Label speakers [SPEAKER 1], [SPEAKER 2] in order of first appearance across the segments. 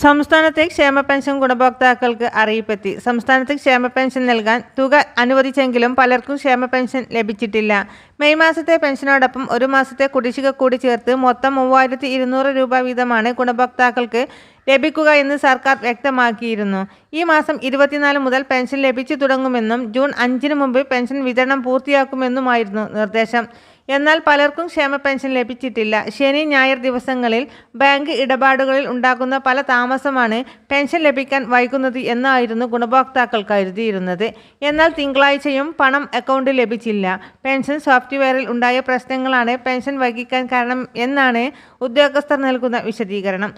[SPEAKER 1] സംസ്ഥാനത്തെ ക്ഷേമ പെൻഷൻ ഗുണഭോക്താക്കൾക്ക് അറിയിപ്പെത്തി. സംസ്ഥാനത്ത് ക്ഷേമ പെൻഷൻ നൽകാൻ തുക അനുവദിച്ചെങ്കിലും പലർക്കും ക്ഷേമ പെൻഷൻ ലഭിച്ചിട്ടില്ല. മെയ് മാസത്തെ പെൻഷനോടൊപ്പം ഒരു മാസത്തെ കുടിശ്ശിക കൂടി ചേർത്ത് മൊത്തം 3200 രൂപ വീതമാണ് ഗുണഭോക്താക്കൾക്ക് ലഭിക്കുക എന്ന് സർക്കാർ വ്യക്തമാക്കിയിരുന്നു. ഈ മാസം 24 മുതൽ പെൻഷൻ ലഭിച്ചു തുടങ്ങുമെന്നും ജൂൺ 5-ന് മുമ്പ് പെൻഷൻ വിതരണം പൂർത്തിയാക്കുമെന്നുമായിരുന്നു നിർദ്ദേശം. എന്നാൽ പലർക്കും ക്ഷേമ പെൻഷൻ ലഭിച്ചിട്ടില്ല. ശനി, ഞായർ ദിവസങ്ങളിൽ ബാങ്ക് ഇടപാടുകളിൽ ഉണ്ടാകുന്ന പല താമസമാണ് പെൻഷൻ ലഭിക്കാൻ വൈകുന്നത് എന്നായിരുന്നു ഗുണഭോക്താക്കൾ കരുതിയിരുന്നത്. എന്നാൽ തിങ്കളാഴ്ചയും പണം അക്കൗണ്ടിൽ ലഭിച്ചില്ല. പെൻഷൻ സോഫ്റ്റ്വെയറിൽ ഉണ്ടായ പ്രശ്നങ്ങളാണ് പെൻഷൻ വൈകിക്കാൻ കാരണം എന്നാണ് ഉദ്യോഗസ്ഥർ നൽകുന്ന വിശദീകരണം.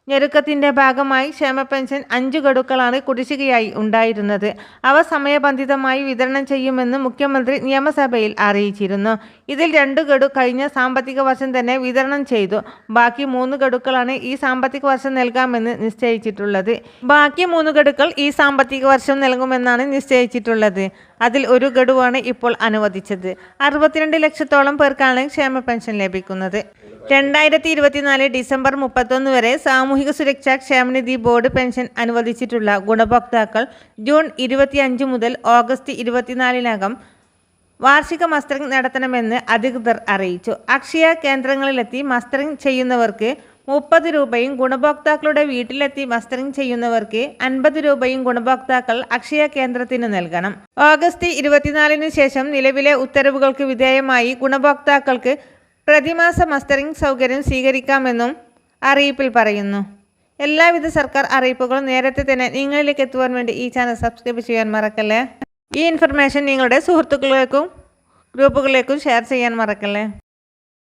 [SPEAKER 1] ഞെരുക്കത്തിൻ്റെ ഭാഗമായി ക്ഷേമ പെൻഷൻ 5 ഗഡുക്കളാണ് കുടിശ്ശികയായി ഉണ്ടായിരുന്നത്. അവ സമയബന്ധിതമായി വിതരണം ചെയ്യുമെന്ന് മുഖ്യമന്ത്രി നിയമസഭയിൽ അറിയിച്ചിരുന്നു. ഇതിൽ 2 ഗഡു കഴിഞ്ഞ സാമ്പത്തിക വർഷം തന്നെ വിതരണം ചെയ്തു. ബാക്കി 3 ഗഡുക്കളാണ് ഈ സാമ്പത്തിക വർഷം നൽകാമെന്ന് നിശ്ചയിച്ചിട്ടുള്ളത്. ബാക്കി 3 ഗഡുക്കൾ ഈ സാമ്പത്തിക വർഷം നൽകുമെന്നാണ് നിശ്ചയിച്ചിട്ടുള്ളത്. അതിൽ 1 ഗഡുവാണ് ഇപ്പോൾ അനുവദിച്ചത്. 62 ലക്ഷത്തോളം പേർക്കാണ് ക്ഷേമ പെൻഷൻ ലഭിക്കുന്നത്. 2024 ഡിസംബർ 31 വരെ സാമൂഹിക സുരക്ഷാ ക്ഷേമനിധി ബോർഡ് പെൻഷൻ അനുവദിച്ചിട്ടുള്ള ഗുണഭോക്താക്കൾ ജൂൺ 25 മുതൽ ഓഗസ്റ്റ് 24-നകം വാർഷിക മസ്റ്ററിംഗ് നടത്തണമെന്ന് അധികൃതർ അറിയിച്ചു. അക്ഷയ കേന്ദ്രങ്ങളിലെത്തി മസ്റ്ററിംഗ് ചെയ്യുന്നവർക്ക് 30 രൂപയും ഗുണഭോക്താക്കളുടെ വീട്ടിലെത്തി മസ്റ്ററിംഗ് ചെയ്യുന്നവർക്ക് 50 രൂപയും ഗുണഭോക്താക്കൾ അക്ഷയ കേന്ദ്രത്തിന് നൽകണം. ഓഗസ്റ്റ് 24-ന് ശേഷം നിലവിലെ ഉത്തരവുകൾക്ക് വിധേയമായി ഗുണഭോക്താക്കൾക്ക് പ്രതിമാസ മസ്റ്ററിംഗ് സൗകര്യം സ്വീകരിക്കാമെന്നും അറിയിപ്പിൽ പറയുന്നു. എല്ലാവിധ സർക്കാർ അറിയിപ്പുകളും നേരത്തെ തന്നെ നിങ്ങളിലേക്ക് എത്തുവാൻ വേണ്ടി ഈ ചാനൽ സബ്സ്ക്രൈബ് ചെയ്യാൻ മറക്കല്ലേ. ഈ ഇൻഫർമേഷൻ നിങ്ങളുടെ സുഹൃത്തുക്കളിലേക്കും ഗ്രൂപ്പുകളിലേക്കും ഷെയർ ചെയ്യാൻ മറക്കല്ലേ.